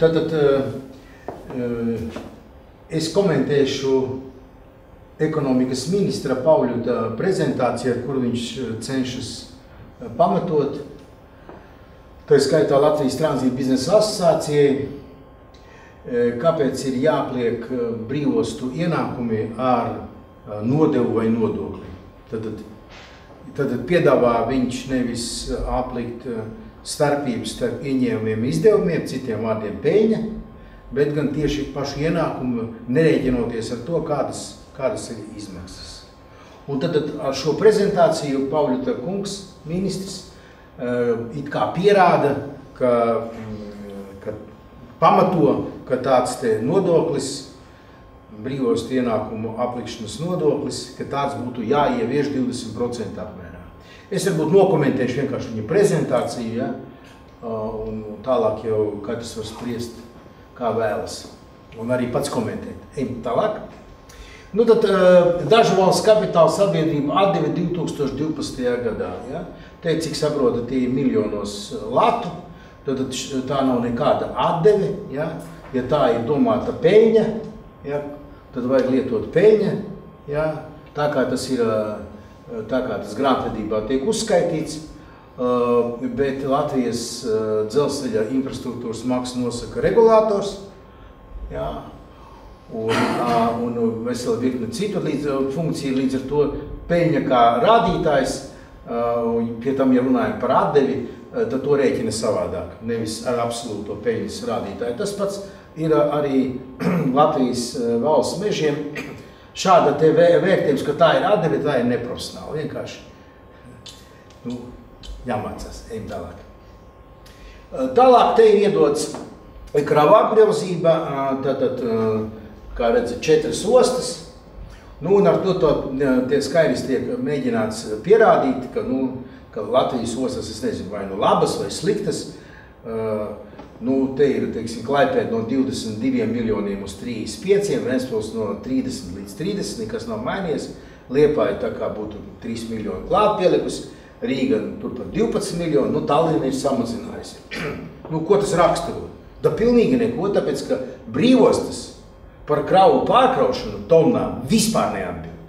Tātad es komentēšu ekonomikas ministra Pauļuta prezentāciju, ar kuru viņš cenšas pamatot. Tā skaitā Latvijas tranzīta biznesa asociācijai, kāpēc ir jāpliek brīvostu ienākumi ar nodevu vai nodokli. Tad piedāvā viņš nevis aplikt starpības starp ieņēmumiem izdevumiem, citiem vārdiem peļņa, bet gan tieši pašu ienākumu nerēķinoties ar to, kādas ir izmaksas. Un tad ar šo prezentāciju Pauļuta kungs, ministrs, it kā pierāda, ka pamato, ka tāds te nodoklis, brīvostu ienākumu aplikšanas nodoklis, ka tāds būtu jāievieš 20% apmērā. Es varbūt nokomentēšu vienkārši viņa prezentāciju, ja? Un tālāk jau katrs var spriest, kā vēlas, un arī pats komentēt. Ejam tālāk. Nu tad dažu valsts kapitāla sabiedrība atdeva 2012. gadā. Ja? Te, cik saprota, tie ir miljonos latu, tad tā nav nekāda atdeve. Ja? Ja tā ir domāta peļņa, ja? Tad vajag lietot peļņa, ja? Tā kā tas grāmatvedībā tiek uzskaitīts, bet Latvijas dzelzceļa infrastruktūras maksu nosaka regulators, ja? Un vesela virkne citu funkciju, līdz ar to peļņa kā rādītājs, pie tam, ja runājam par atdevi, tad to rēķina savādāk, nevis ar absolūto peļņas rādītāju. Tas pats ir arī Latvijas valsts mežiem. Šāda te vērtējums, ka tā ir atdeve, tā ir neprofesionāla. Vienkārši jāmācās, ejam tālāk. Tālāk te ir iedots kravu apgrozība, tātad, kā redzi, 4 ostas. Un ar to tie skaidrs tiek mēģināts pierādīt, ka Latvijas ostas, es nezinu, vai labas vai sliktas. Te ir, teiksim, Klaipēda no 22 miljoniem uz 35, Ventspils no 30 līdz 30, nekas nav mainījies. Liepāja tā kā būtu 3 miljoni klāt pielikusi, Rīga tur par 12 miljoni, Tallinna ir samazinājusi. Ko tas raksturo? Da pilnīgi neko, tāpēc, ka brīvostas par kravu pārkraušanu tonnām vispār neatbild.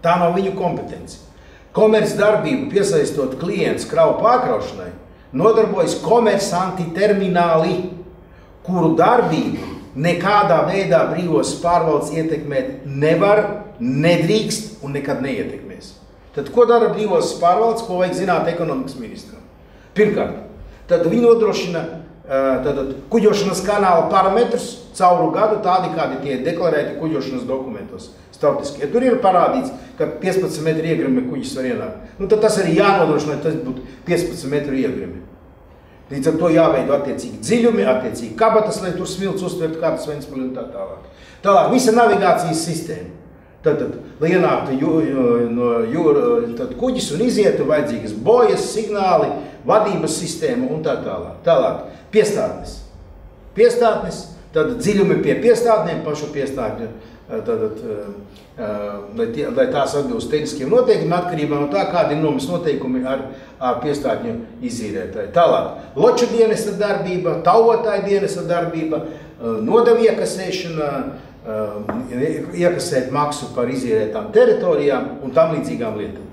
Tā nav viņu kompetence. Komercdarbību piesaistot klients kravu pārkraušanai, nodarbojas komersanti termināli, kuru darbību nekādā veidā brīvos pārvaldes ietekmēt nevar, nedrīkst un nekad neietekmēs. Tad ko dara brīvos pārvaldes, ko vajag zināt ekonomikas ministram? Pirmkārt, tad viņi nodrošina kuģošanas kanāla parametrus cauru gadu, tādi, kādi tie deklarēti kuģošanas dokumentos. Starptiski. Ja tur ir parādīts, ka 15 metru iegrimi kuģis var ienākt, tad tas arī jānodrošina, lai tas būtu 15 metru iegrimi. Līdz ar to jāveido attiecīgi dziļumi, attiecīgi kabatas, lai tur smilts uztvertu kādas Ventspili un tā tālāk. Tālāk, visa navigācijas sistēma. Tad, lai ienāktu no kuģis un izietu, vajadzīgas bojas, signāli, vadības sistēma un tā tālāk. Tālāk, piestātnes. Piestātnes, tad dziļumi pie piestātniem, pašu piestātņu, lai tās atbilst tehniskiem noteikumiem, atkarībā no tā, kādi ir nomas noteikumi ar piestātņu izīrētāju. Tālāk, loču dienesta darbība, tauotāju dienesta darbība, nodevu iekasēšana, iekasēt maksu par izīrētām teritorijām un tam līdzīgām lietām.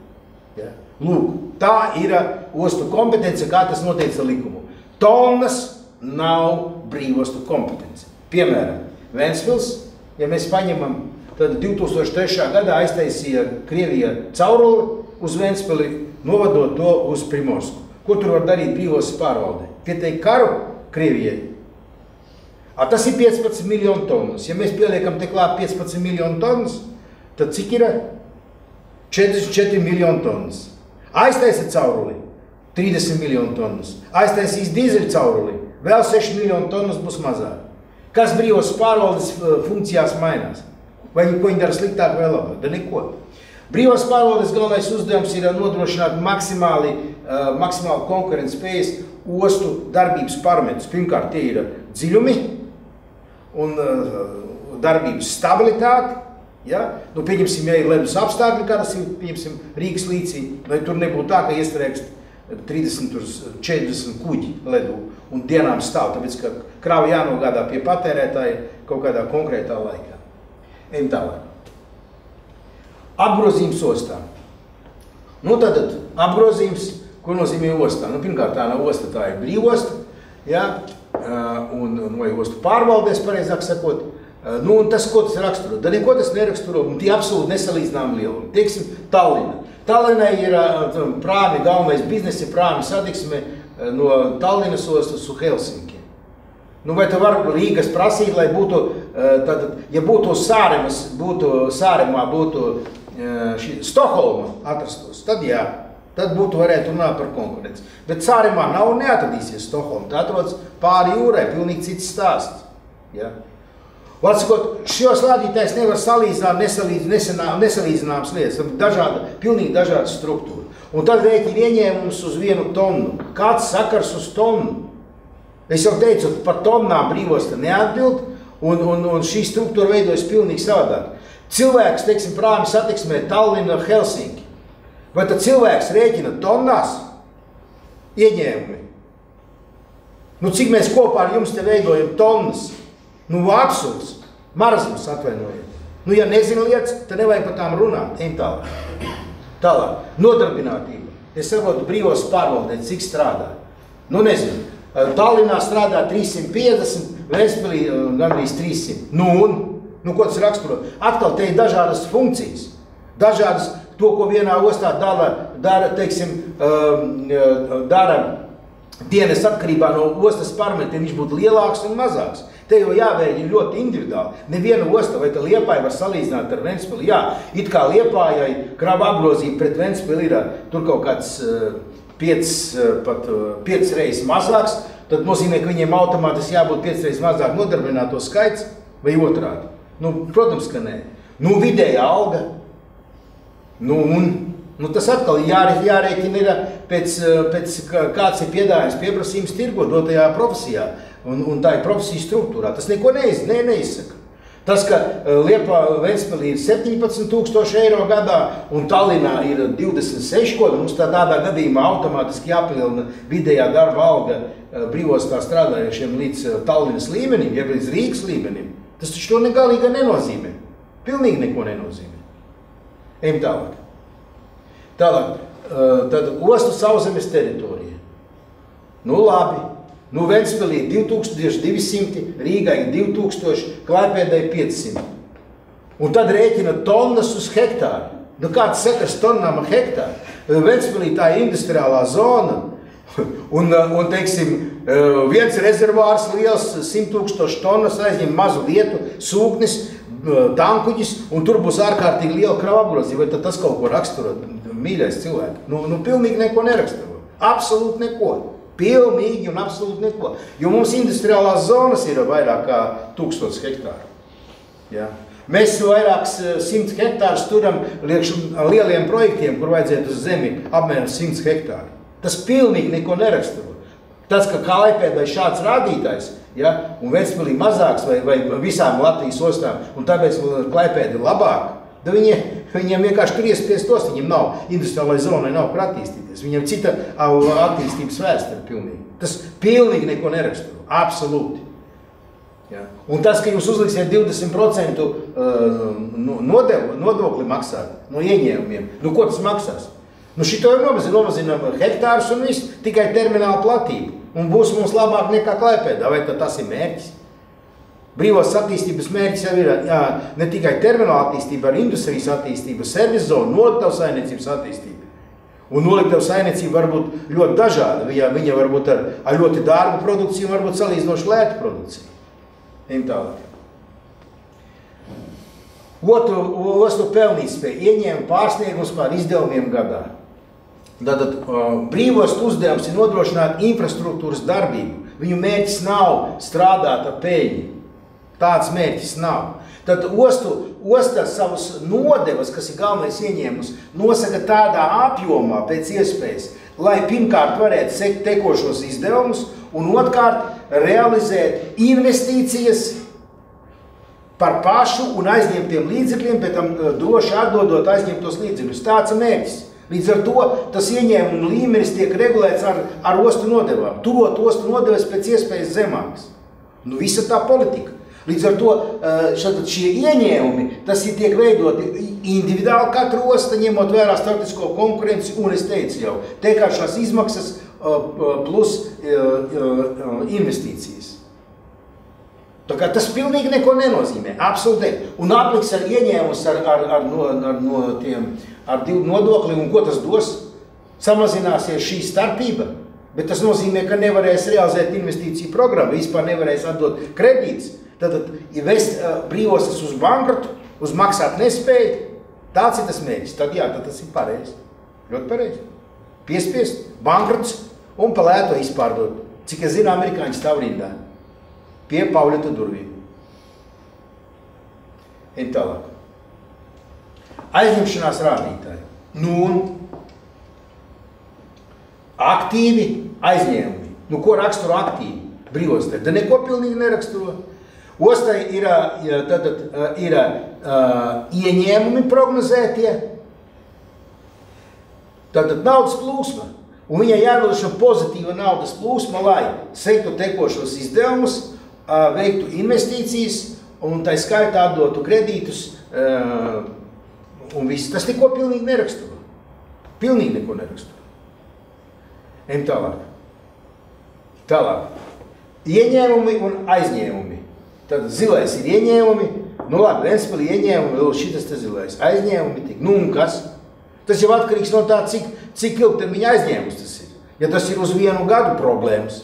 Ja? Lūk, tā ir ostu kompetence, kā tas noteica likumu. Tonnas nav brīvostu kompetence. Piemēram, Ventspils, ja mēs paņemam, tad 2003. gadā aiztaisīja Krievija cauruli uz Ventspili, novadot to uz Primorsku. Ko tur var darīt brīvos pārvaldē? Pieteikt karu Krievijai. Tas ir 15 miljonu tonnas. Ja mēs pieliekam te klāt 15 miljonu tonnas, tad cik ir? 44 miljonu tonnas. Aiztaisa cauruli 30 miljonu tonnas. Aiztaisīs dīzeļu cauruli, vēl 6 miljonu tonnas būs mazāk. Kas brīvos pārvaldes funkcijās mainās? Vai ko viņi dara sliktāk vai labāk? Da neko. Brīvos pārvaldes galvenais uzdevums ir nodrošināt maksimāli konkurentspējas ostu darbības parametrus. Pirmkārt, tie ir dziļumi un darbības stabilitāte. Ja? Pieņemsim, ja ir ledus apstākļi, kā tas ir, pieņemsim, Rīgas līcī, lai tur nebūtu tā, ka iestrēgst 30-40 kuģi ledu un dienām stāv, tāpēc, ka krava jānogādā pie patērētāja kaut kādā konkrētā laikā. Ejam tālāk. Apgrozījums ostā. Nu, tātad apgrozījums, ko nozīmē ostā? Nu, pirmkārt, tā nav osta, tā ir brīvosta, ja? Vai ostu pārvaldēs, pareizāk sakot. Nu, un tas, ko tas raksturo? Da neko tas neraksturo, un tie absolūti nesalīdzinām lielumi. Tieksim, Tallinna. Tallinnai ir prāmi, galvenais biznesa prāmi satiksme no Tallinnas ostas uz Helsinki. Nu, vai tu var Rīgas prasīt, lai būtu, tad, ja būtu Sāremā būtu Stokholma atrastos, tad jā, tad būtu varētu runāt par konkurenci. Bet Sāremā nav un neatradīsies Stokholma, tā atrodas pāri jūrai, pilnīgi cits stāsts. Ja? Vārdsakot, šos rādītājs nevar salīdzināt nesalīdzināmas lietas, pilnīgi dažāda struktūra. Un tad rēķina ieņēmums uz 1 tonu. Kāds sakars uz tonu? Es jau teicu, par tonnām brīvosta neatbild, un šī struktūra veidojas pilnīgi savādāk. Cilvēks, teiksim, prāmi satiksmē Tallinna, Helsinki. Vai tad cilvēks rēķina tonnās ieņēmumi? Nu, cik mēs kopā ar jums te veidojam tonnas? Nu, absurds, marazums atvainojiet. Nu, ja nezinu lietas, tad nevajag par tām runāt. Ejam tālāk. Tālāk. Nodarbinātība. Es saprotu, brīvos pārvaldēt, cik strādā. Nu, nezinu. Tallinnā strādā 350, Ventspilī gandrīz 300. Nu, ko tas raksturo? Atkal te ir dažādas funkcijas. Dažādas, to, ko vienā ostā dara, teiksim, dara dienas atkarībā no ostas parametriem, viņš būtu lielāks un mazāks. Te jau jāvērģi ļoti individuāli. Neviena osta, vai tā Liepāja var salīdzināt ar Ventspili. Jā, it kā Liepājai krava apgrozība pret Ventspili ir tur kaut kāds 5 reizes mazāks, tad nozīmē, ka viņiem automātiski jābūt 5 reizes mazāk nodarbināto skaits vai otrādi. Nu, protams, ka nē. Nu, vidējā alga. Nu, tas atkal jārēķina ir pēc kāds ir piedāvājums pieprasījums tirgo dotajā profesijā. Un tā ir profesija struktūrā. Tas neko neizsaka. Tas, ka Ventspilī ir 17,000 eiro gadā un Tallinnā ir 26, mums tādā gadījumā automātiski jāpalielina vidējā darba alga brīvostā strādājošiem līdz Tallinnas līmenim, jeb līdz Rīgas līmenim. Tas taču to negalīgi nenozīmē. Pilnīgi neko nenozīmē. Ejam tālāk. Tad ostu sauszemes teritorija. Nu, labi. Nu, Ventspilī 2200, Rīgai 2000, Klaipēdai 500. Un tad rēķina tonnas uz hektāru. Nu, kāds sakars tonnām ar hektāru? Ventspilī tā ir industriālā zona. Un teiksim, viens rezervārs liels 100,000 tonnas aizņem mazu vietu, sūknis, tankuģis, un tur būs ārkārtīgi liela krava apgrozība. Vai tad tas kaut ko raksturo, mīļais cilvēki? Nu, pilnīgi neko neraksturo. Absolūti neko. Pilnīgi un absolūti neko. Jo mums industriālās zonas ir vairāk kā 1000 hektāru. Ja? Mēs vairāks 100 hektārus turam lieliem projektiem, kur vajadzētu uz zemi apmēram 100 hektāru. Tas pilnīgi neko neraksturo. Tas, ka Klaipēdai šāds rādītājs, ja, un Ventspilī mazāks vai visām Latvijas ostām, un tāpēc Klaipēda ir labāk, da viņiem vienkārši tur iespiest ost, viņiem nav, industriālai zonai nav kur attīstīties. Viņiem cita attīstības vēsture pilnīgi. Tas pilnīgi neko neraksturo. Absolūti. Ja. Un tas, ka jūs uzliksiet 20% nodokli maksāt no ieņēmumiem, nu ko tas maksās? Nu šito jau nomazina hektārus un viss, tikai termināla platība. Un būs mums labāk nekā Klaipēdā, vai tas ir mērķis? Brīvās attīstības mērķis jau ir ne tikai termināla attīstība, ar industrijas attīstība, servis zonu, noliktavu saimniecības attīstība. Un noliktavu saimniecība var būt ļoti dažāda. Viņa var būt ar ļoti dārgu produkciju, var būt salīdzinoši lētu produkciju. Ejam tālāk. Ostu pelnītspēja ieņēma pārsniegums pār izdevumiem gadā. Tātad brīvostu uzdevums ir nodrošināt infrastruktūras darbību. Viņu mērķis nav strādāt ar peļņu. Tāds mērķis nav. Tad osta savus nodevas, kas ir galvenais ieņēmums, nosaka tādā apjomā pēc iespējas, lai pirmkārt varētu sekt tekošos izdevumus un otrkārt realizēt investīcijas par pašu un aizņemtiem līdzekļiem, pēc tam droši atdodot aizņemtos līdzekļus. Tāds ir mērķis. Līdz ar to tas ieņēmuma līmenis tiek regulēts ar ostu nodevām, turot ostu nodeves pēc iespējas zemākas. Nu, visa tā politika. Līdz ar to šie ieņēmumi, tas ir tiek veidoti individuāli katra osta, ņemot vērā starptautisko konkurenci, un es teicu jau, tiekāršās izmaksas plus investīcijas. Tā kā tas pilnīgi neko nenozīmē, absolūti. Un apliks ar ieņēmumus ar divu nodokli, un ko tas dos? Samazināsies šī starpība, bet tas nozīmē, ka nevarēs realizēt investīciju programmu, vispār nevarēs atdot kredītus. Tad, ja vest brīvostas uz bankrotu, uz maksāt nespēju, tāds ir tas mērķis. Tad jā, tad tas ir pareizi. Ļoti pareizi. Piespiest bankrotus un pa lēto izpārdot. Cik es zinu, amerikāņi stāv rindā. Pie Pauļeta durvīm. Ejam tālāk. Aizņemšanās rādītāji. Nu un aktīvi aizņēmumi. Nu, ko raksturo aktīvi? Brīvostē. Da neko pilnīgi neraksturo. Ostai ir ieņēmumi prognozētie, tātad naudas plūsma. Un viņai jānodrošina pozitīva naudas plūsma, lai sektu tekošos izdevumus, veiktu investīcijas un tā skaitā atdotu kredītus un viss. Tas neko pilnīgi neraksturo. Pilnīgi neko neraksturo. Ejam tālāk. Tālāk. Ieņēmumi un aizņēmumi. Tad zilais ir ieņēmumi, nu labi, Ventspilī ieņēmumi, vēl šitas te zilais. Aizņēmumi tik, nu un kas? Tas jau atkarīgs no tā, cik ilgtermiņa aizņēmums tas ir. Ja tas ir uz 1 gadu problēmas,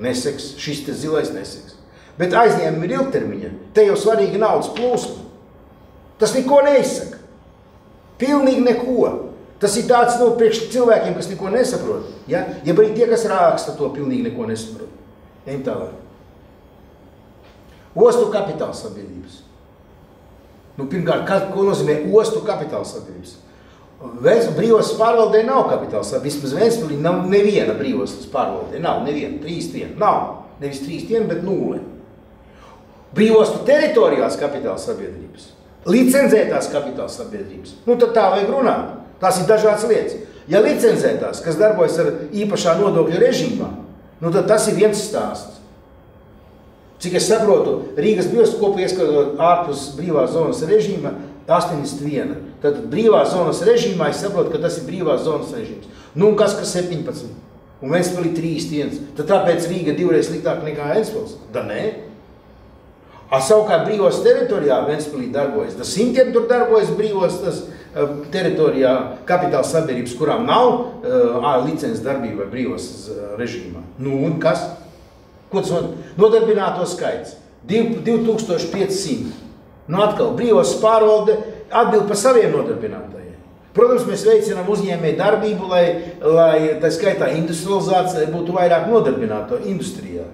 neseks, šis te zilais neseks. Bet aizņēmumi ir ilgtermiņa, te jau svarīgi naudas plūsma. Tas neko neizsaka. Pilnīgi neko. Tas ir tāds, nu, priekš cilvēkiem, kas neko nesaprot. Ja arī tie, kas raksta, to pilnīgi neko nesaprot. Ejam tālāk. Ostu kapitāla sabiedrības. Nu, pirmkārt, ko nozīmē ostu kapitāla sabiedrības? Brīvostas pārvaldē nav kapitāla sabiedrības. Vismaz Ventspilī nav neviena brīvostas pārvaldē. Nav neviena, 3-1. Nav. Nevis 3-1, bet 0. Brīvostu teritorijās kapitāla sabiedrības. Licencētās kapitāla sabiedrības. Nu, tad tā vajag runāt. Tās ir dažādas lietas. Ja licencētās, kas darbojas ar īpašā nodokļa režīmā, nu, tad tas ir viens stāsts. Cik es saprotu, Rīgas brīvostas kopu ieskatot ārpus brīvās zonas režīma 81. Tad brīvās zonas režīmā es saprotu, ka tas ir brīvās zonas režīms. Nu un kas 17? Un Ventspilī 3-1. Tad tāpēc Rīga divreiz sliktāk nekā Ventspils? Da nē. Savukārt brīvostas teritorijā Ventspilī darbojas. Da simtiem tur darbojas brīvostas teritorijā kapitāla sabiedrības, kurām nav licences darbība brīvostas režīmā. Nu un kas? Ko tas nodarbināto skaits? 2500. Nu atkal, brīvostas pārvalde atbild par saviem nodarbinātajiem. Protams, mēs veicinām uzņēmēju darbību, lai tā skaitā industrializācija būtu vairāk nodarbināto industrijā.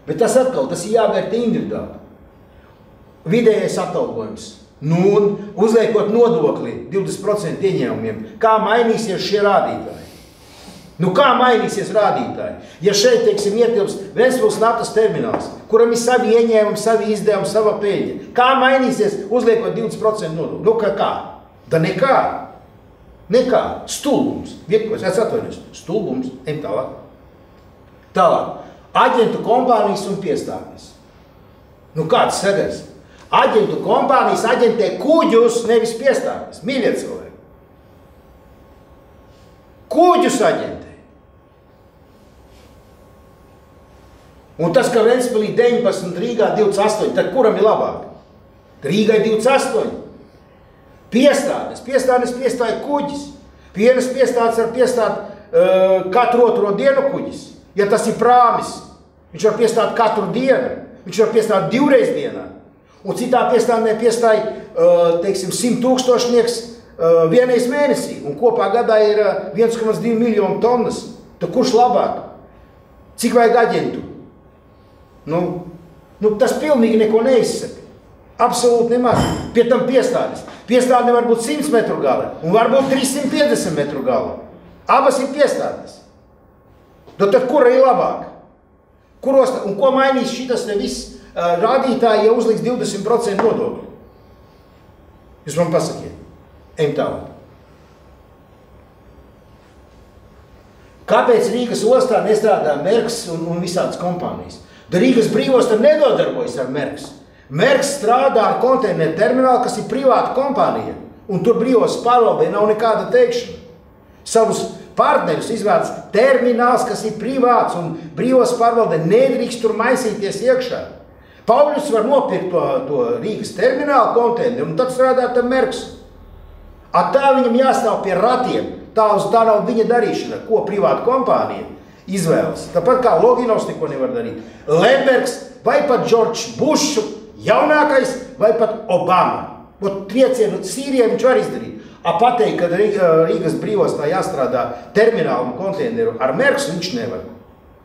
Bet tas atkal, tas ir jāvērtē individuāli. Vidējais atalgojums. Nu un uzliekot nodokli 20% ieņēmumiem, kā mainīsies šie rādītāji? Nu kā mainīsies rādītāji? Ja šeit, teiksim, ietilps Ventspils naftas termināls, kuram ir savi ieņēmumi, savi izdevumi, sava peļņa, kā mainīsies uzliekot 20% nodokli? Nu kā? Da nekā. Nekā. Stulbums. Vienkārši, es atvainojos. Stulbums. Ejam tālāk. Tālāk. Aģentu kompānijas un piestātnes. Nu kāds sagars? Aģentu kompānijas aģentē kuģus, nevis piestātnes. Mīļie cilvēki. Kuģus aģentē. Un tas, ka Ventspilī 19, Rīgā 28, tad kuram ir labāk? Rīgai 28. Piestādes piestāja kuģis. Vienas piestādes var piestāt katru otro dienu kuģis. Ja tas ir prāmis, viņš var piestāt katru dienu. Viņš var piestāt 2 reizes dienā. Un citā piestādnē piestāja, teiksim, 100 000 vienreiz mēnesī. Un kopā gadā ir 1,2 miljonu tonnas. Tad kurš labāk? Cik vajag aģentu? Nu, tas pilnīgi neko neizsaka. Absolūti nemaz. Pie tam piestādes. Piestāde var būt 100 metru gala un var būt 350 metru gala. Abas ir piestādes. Tad kura ir labāk? Un ko mainīs šitas te viss rādītāji, ja uzliks 20% nodokļu? Jūs man pasakiet. Ejam tālāk. Kāpēc Rīgas ostā nestrādā Merks un visādas kompānijas? Rīgas brīvosta nedodarbojas ar Merks. Merks strādā ar konteineru terminālu, kas ir privāta kompānija. Un tur brīvos pārvaldē nav nekāda teikšana. Savus partnerus izvēlas termināls, kas ir privāts, un brīvos pārvaldē nedrīkst tur maisīties iekšā. Pauļus var nopirkt to Rīgas terminālu konteineru, un tad strādāt ar Merks. Tā viņam jāstāv pie ratiem. Tā nav viņa darīšana, ko privāta kompānija izvēlas. Tāpat kā Loginovs neko nevar darīt. Lembergs vai pat Džordžs Bušu jaunākais vai pat Obama. Triecienu Sīrijai viņš var izdarīt. Pateikt, kad Rīgas brīvostā jāstrādā terminālu un konteineru ar Merks, viņš nevar.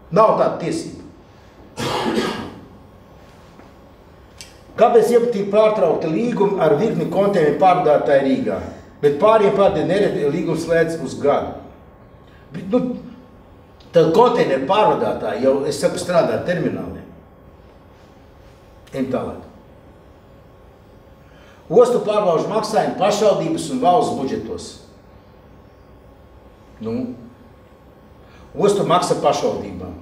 Nav tāda tiesība. Kāpēc iepatīk pārtraukta līguma ar virkni konteineru pārdātāju Rīgā? Bet pāriem nereti līgums slēdz uz gadu. Tad konteineru pārvadātāji jau, es saku, strādā ar termināliem. Ejam tālāk. Ostu pārbaužu maksājumi pašvaldības un valsts budžetos. Ostu maksa pašvaldībām.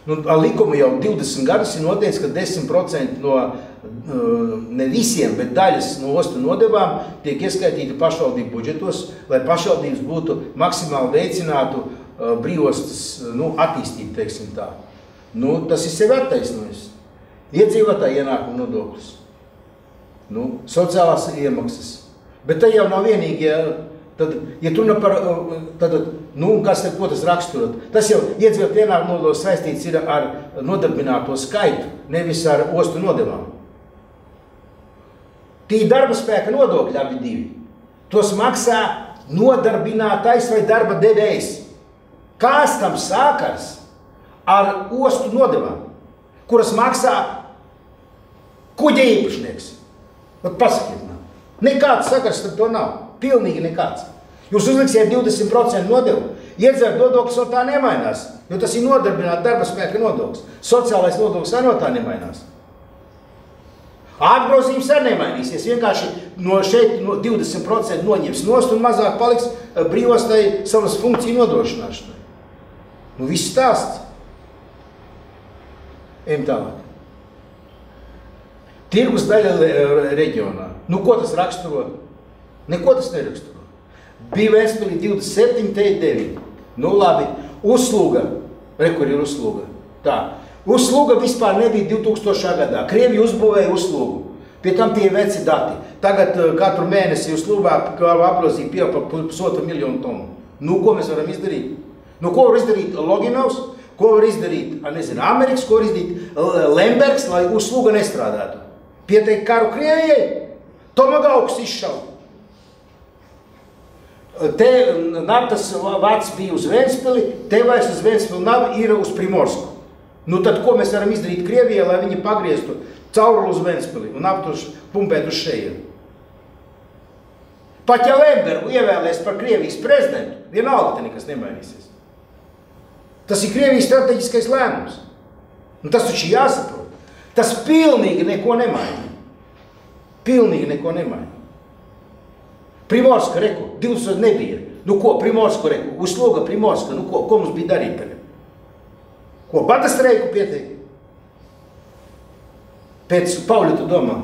Likumu jau 20 gadus ir noteicis, ka 10% no, ne visiem, bet daļas no ostu nodevām tiek ieskaitīti pašvaldību budžetos, lai pašvaldības būtu maksimāli veicinātu brīvostas attīstību, teiksim tā. Tas ir sevi attaisnojis. Iedzīvotāji ienākuma nodoklis. Sociālās iemaksas. Bet tā jau nav vienīgi, ja tu par, ko tas raksturot? Tas jau iedzīvotāju ienākuma nodoklis saistīts ir ar nodarbināto skaitu, nevis ar ostu nodevām. Tī darba spēka nodokļi abi divi. Tos maksā nodarbinātais vai darba devējs. Kāds tam sākars ar ostu nodevām, kuras maksā kuģa īpašnieks? Pasakiet man. Nekāds sakars ar to nav. Pilnīgi nekāds. Jūs uzliksiet 20% nodevu, iedzērt nodoklis no tā nemainās, jo tas ir nodarbināt darba spēka nodoklis. Sociālais nodoklis arī no tā nemainās. Atgrozījums arī nemainīsies. Vienkārši no šeit 20% noņems nost un mazāk paliks brīvostai savas funkciju nodrošināšanai. Viss stāsts. Ejam tālāk. Tirgus daļa reģionā. Ko tas raksturo? Neko tas neraksturo. Bija Ventspilī 27, te ir 9. Labi. Uzsluga. Kur ir uzsluga? Tā. Uzsluga vispār nebija 2000. gadā. Krievi uzbūvēja uzslugu. Pie tam tie veci dati. Tagad katru mēnesi uzslugā apgrozīt pieaug par 1,5 miljonu tonu. Ko mēs varam izdarīt? Ko var izdarīt Loginovs? Ko var izdarīt, Amerikas? Ko var izdarīt Lembergs, lai uzsluga nestrādātu? Pieteikt karu Krievijai? Tomagauks izšaut. Te naftas vats bija uz Ventspili, te vairs uz Ventspili nav, ir uz Primorsku. Tad ko mēs varam izdarīt Krievijai, lai viņi pagrieztu cauruli uz Ventspili un naftu pumpēt uz šejienu? Pat ja Lembergu ievēlēs par Krievijas prezidentu, vienalga te nekas nemainīsies. Tas ir Krievijas strateģiskais lēmums. Tas taču jāsaprot. Tas pilnīgi neko nemaina. Pilnīgi neko nemaina. Primorska, reku, 20 nebija. Ko, Primorska, reku, uzsloga Primorska, ko mums bija darīt tagad? Ko, bada streiku pieteikt? Pēc Pauļa tu domā?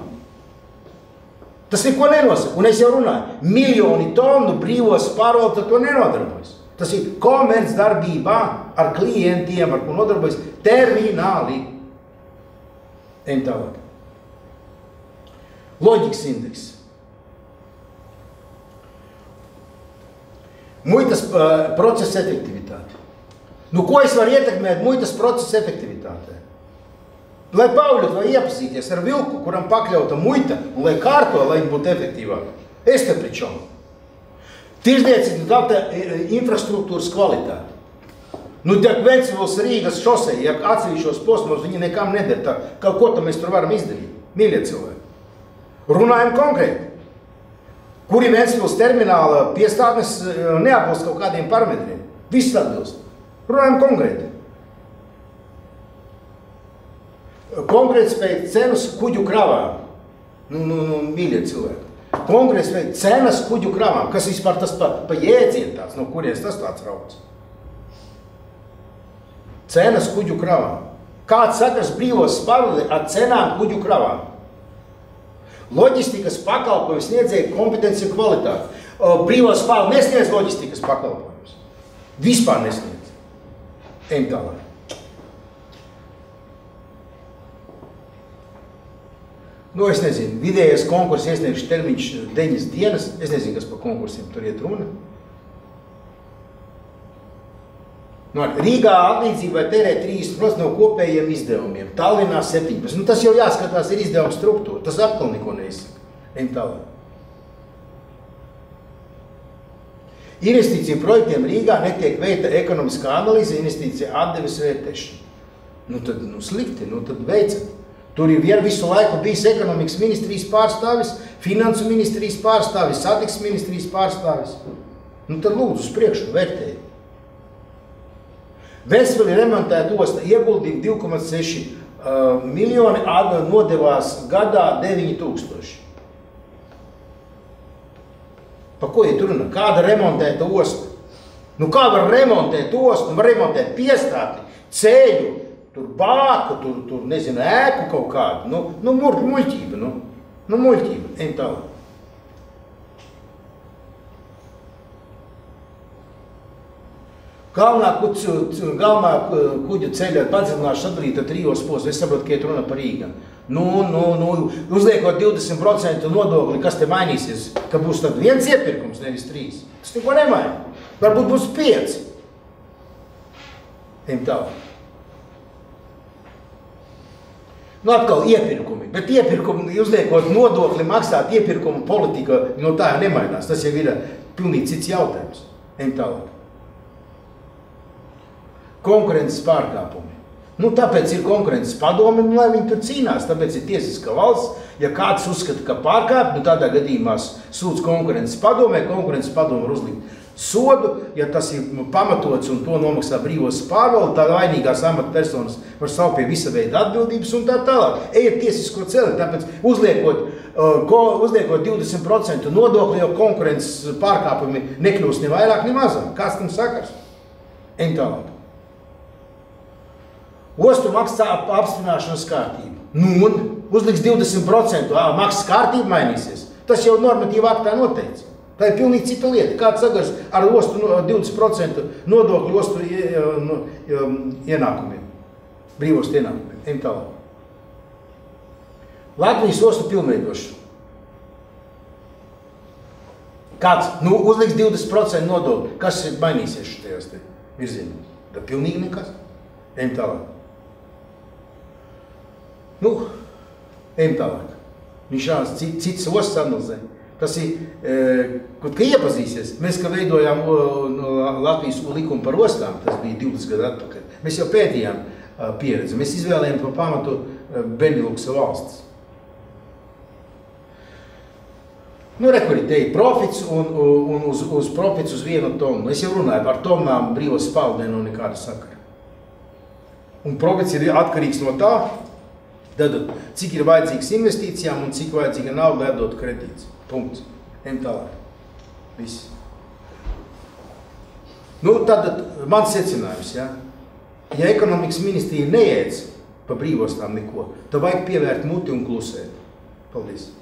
Tas neko nenosaka, un es jau runāju. Miljoni tonu brīvos pārvalda to nenodarbojas. Tas ir komerc darbībā ar klientiem, ar ko nodarbojas termināli. Ejam tālāk. Loģikas indeks. Muitas procesa efektivitāte. Ko es varu ietekmēt muitas procesa efektivitātē? Lai Pauļot vai iepazīties ar vilku, kuram pakļauta muita, un lai kārto, lai viņi būtu efektīvāki. Es te pričom. Tirzniecība data infrastruktūras kvalitāte. Ventspils Rīgas šosei, ja atsevišķos posmos viņi nekam neder, ko tam mēs tur varam izdarīt? Mīļie cilvēki. Runājam konkrēti. Kuri Ventspils termināla piestātnes neatbilst kaut kādiem parametriem? Viss atbilst. Runājam konkrēti. Konkrēti spēj cenas kuģu kravām. Mīļie cilvēki. Konkrēti spēj cenas kuģu kravām. Kas vispār tas pa jēdzienu tāds, no kurienes tas tāds rauc? cenas kuģu kravām. Kāds sakars brīvos spārli ar cenām kuģu kravām? Loģistikas pakalpojums sniedzēja kompetenci un kvalitāti. Brīvos spārli nesniedz loģistikas pakalpojums. Vispār nesniedz. Ejam tālāk. Nu, es nezinu, vidējais konkurss iesniegšu termiņš 9 dienas. Es nezinu, kas par konkursiem tur iet runa. Nu, Rīgā atlīdzībai tērē 30% no kopējiem izdevumiem. Tallinā 17%. Nu, tas jau jāskatās ir izdevuma struktūra. Tas atkal neko neizsaka. Ejam tālāk. Investīciju projektiem Rīgā netiek veikta ekonomiskā analīze, investīcija atdeves vērtēšana. Nu, tad slikti, tad veicat. Tur ir visu laiku bijis ekonomikas ministrijas pārstāvis, finansu ministrijas pārstāvis, satiksmes ministrijas pārstāvis. Nu, tad lūdzu uz priekšu vērtēju. Ventspilī remontēta osta ieguldījumi 2,6 miljoni, nodevās gadā 9000. Pa ko iet runa? Kāda remontēta osta? Nu, kā var remontēt ostu? Var remontēt piestāti, ceļu, tur bāku, tur nezinu, ēku kaut kādu. Muļķība, muļķība. Ejam tālāk. Galvenā kuģu ceļa padziļināšana sadalīta 3 posmos. Es saprotu, ka iet runa par Rīgām. Uzliekot 20% nodokli, kas te mainīsies? Ka būs tad 1 iepirkums, nevis 3. Tas neko nemaina. Varbūt būs 5. Ejam tālāk. Atkal iepirkumi, bet iepirkumi, uzliekot nodokli, maksāt iepirkumu politika, tā jau nemainās. Tas jau ir pilnīgi cits jautājums. Ejam tālāk. Konkurences pārkāpumi. Tāpēc ir konkurences padome, lai viņi tur cīnās. Tāpēc ir tiesiska valsts. Ja kāds uzskata, ka pārkāp, tādā gadījumā sūdz konkurences padomē, konkurences padome var uzlikt sodu, ja tas ir pamatots un to nomaksā brīvos pārvalde, tā vainīgās amatpersonas var saukt pie visa veida atbildības un tā tālāk. Ejiet tiesisko celi, tāpēc uzliekot 20% nodokli, jo konkurences pārkāpumi nekļūst ne vairāk, ne mazāk. Kāds tam sakars? Ejam tālāk. Ostu maksā apstiprināšanas kārtību. Uzliks 20%, maksas kārtība mainīsies. Tas jau normatīvā aktā noteica. Tā ir pilnīgi cita lieta. Kāds sagars ar ostu 20% nodokļu ostu ienākumiem, brīvostu ienākumiem. Ejam tālāk. Latvijas ostu pilnveidošana. Kāds uzliks 20% nodokļu, kas mainīsies šajos virzienos? Tā pilnīgi nekas. Ejam tālāk. Ejam tālāk. Viņš šāds cits ostas analizē. Tas ir, kad iepazīsies, mēs, ka veidojām Latvijas likumu par ostām, tas bija 20 gadu atpakaļ, mēs jau pētījām pieredzi, mēs izvēlējām par pamatu Beneluksa valstis. Rekuri, te ir profits un uz profits uz 1 tonu. Es jau runāju par tonām brīvos spāldē nav nekāda sakara. Un profits ir atkarīgs no tā, cik ir vajadzīgs investīcijām un cik vajadzīga nauda, lai atdot kredīts. Punkts. Ejam tālāk. Viss. Tad mans secinājums, ja? Ja ekonomikas ministrija neēdz pa brīvostām neko, tad vajag pievērt muti un klusēt. Paldies.